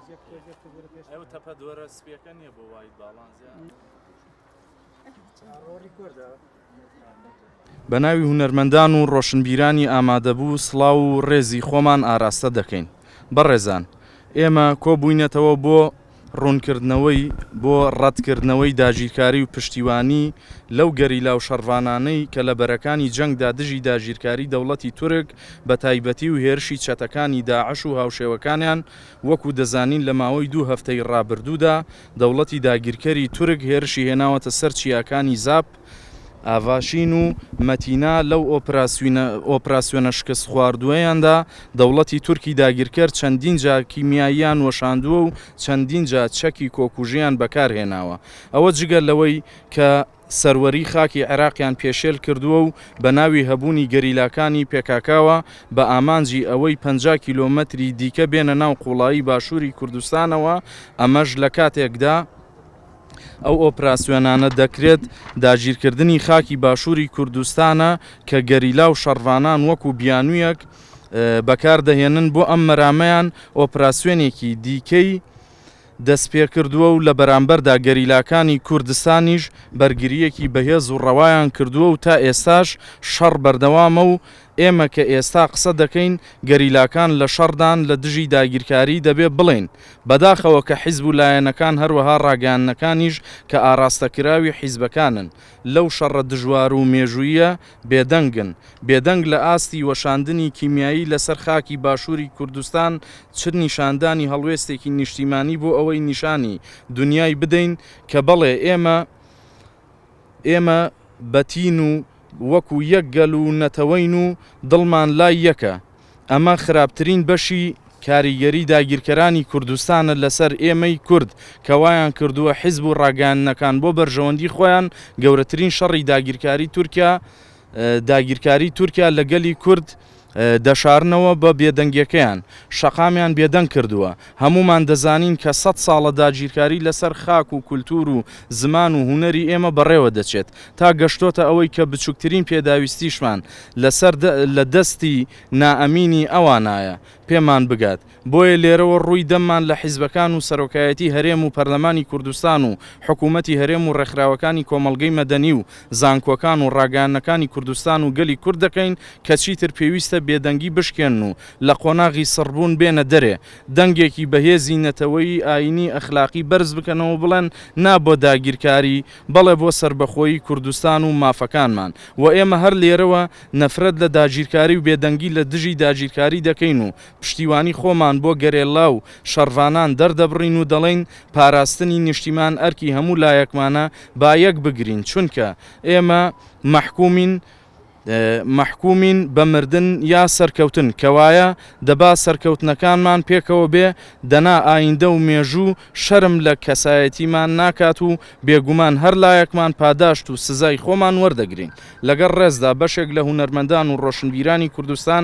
ئەو تەپە دووەرە سپیەکە نییە بۆ وای باڵانزیە. بە ناوی هونەرمەندان و ڕۆشنبیرانی ئامادەبوو سڵاو و ڕێزی خۆمان ئاراستە دەکەین. بەڕێزان، ئێمە کۆبووینەتەوە بۆ ڕوونکردنەوەی بۆ ڕەتکردنەوەی داگیرکاری و پشتیوانی لەو گەریلا و شەڕڤانانەی کە لە بەرەکانی جەنگدا دژی داگیرکاری دەوڵەتی تورک بە تایبەتی و هێرشی چەتەکانی داعش و هاوشێوەکانیان وەکو دەزانین لە ماوەی 2 هەفتەی ڕابردوودا دەوڵەتی داگیرکەری تورک هێرشی هێناوەتە سەر چیاکانی زاپ، ئاڤاشین و مەتینا. لەو ئۆپراسیۆنە شکست خواردووەیاندا دەوڵەتی تورکی داگیرکەر چەندین جا کیمیاییان وەشاندووە و چەندین جا چەکی کۆکوژیان بەکارهێناوە. ئەوە جگەر لەوەی کە سەروەری خاکی عێراقیان پێشێل کردووە و بە ناوی هەبوونی گەریلاکانی پێکاکاوە بە ئامانجی ئەوەی 50 کیلۆمەتری دیکە بێنە ناو قوڵایی باشووری کوردستانەوە. ئەمەش لە کاتێکدا ئەو ئۆپراسیۆنانە دەکرێت داگیرکردنی خاکی باشووری کوردستانە کە گەریلا و شەڕڤانان وەکو بیانوویەک بەکاردەهێنن بۆ ئەم مەرامەیان. ئۆپراسیۆنێکی دیکەی دەست پێ کردووە و لە بەرامبەردا گەریلاکانی کوردستانیش بەرگریەکی بەهێز و ڕەوایان کردووە و تا ئێستاش شەڕ بەردەوامە و ئێمە کە ئێستا قسە دەکەین گەریلاکان لە شەڕدان لە دژی داگیرکاری دەبێت بڵێن. بەداخەوە کە حیزب و لایەنەکان هەروەها ڕاگەیاندنەکانیش کە ئاراستەکراوی حیزبەکانن لەو شەڕە دژوار و مێژوویە بێدەنگن. بێدەنگ لە ئاستی وەشاندنی کیمیایی لەسەر خاکی باشووری کوردستان چ نیشاندانی هەڵوێستێکی نیشتیمانی بۆ ئەوەی نیشانی دنیای بدەین کە بەڵێ ئێمە بەتین و وەکو یەک گەل و نەتەوەین و دڵمان لای یەکە. ئەمە خراپترین بەشی کاریگەری داگیرکەرانی کوردستانە لەسەر ئێمەی کورد کە وایان کردووە حیزب و ڕاگەیاندنەکان بۆ بەرژەوەندی خۆیان گەورەترین شەڕی داگیرکاری تورکیا لە گەلی کورد دەشارنەوە بە بێدەنگیەکەیان. شەقامیان بێدەنگ کردووە. هەمومان دەزانین کە 100 ساڵە داگیرکاری لەسەر خاک و کولتور و زمان و هوەری ئێمە بەڕێوە دەچێت تا گەشتۆتە ئەوەی کە بچووکترین پێداویستیشمان لە دەستی نائەمینی ئەوانایە پێمان بگات. بۆیە لێرەوە ڕووی دەممان لە حیزبەکان و سەرۆکایەتی هەرێم و پەرلەمانی کوردستان و حکوومەتی هەرێم و ڕێکخراوەکانی کۆمەڵگەی مەدەنی و زانکۆکان و ڕاگەیاندنەکانی کوردستان و گەلی کورد دەکەین کە چیتر پێویستە بێدەنگی بشکێن و لە قۆناغی سڕبوون بێنە دەرێ. دەنگێکی بەهێزی نەتەوەی ئاینی ئەخلاقی بەرز بکەنەوە بڵێن نا بۆ داگیرکاری بەڵێ بۆ سربەخۆیی کوردستان و مافەکانمان. و ئێمە هەر لێرەوە نەفرەت لە داگیرکاری و بێدەنگی لە دژی داگیرکاری دەکەین و پشتیوانی خۆمان بۆ گەرێڵا و شەڕڤانان دەردەبڕین و دەڵێن پاراستنی نیشتیمان ئەرکی هەموو لایەکمانە با یەک بگرین چونکە ئێمە محکومین بە مردن یا سەرکەوتن کەوایە دەبا سەرکەوتنەکانمان پێکەوە بێ دەنا ئایندە و مێژوو شەرم لە کەسایەتیمان ناکات و بێگومان هەر لایەکمان پاداشت و سزای خۆمان وەردەگرین. لەگەڵ ڕێزدا بەشێک لە هونەرمەندان و ڕۆشنبیرانی کوردستان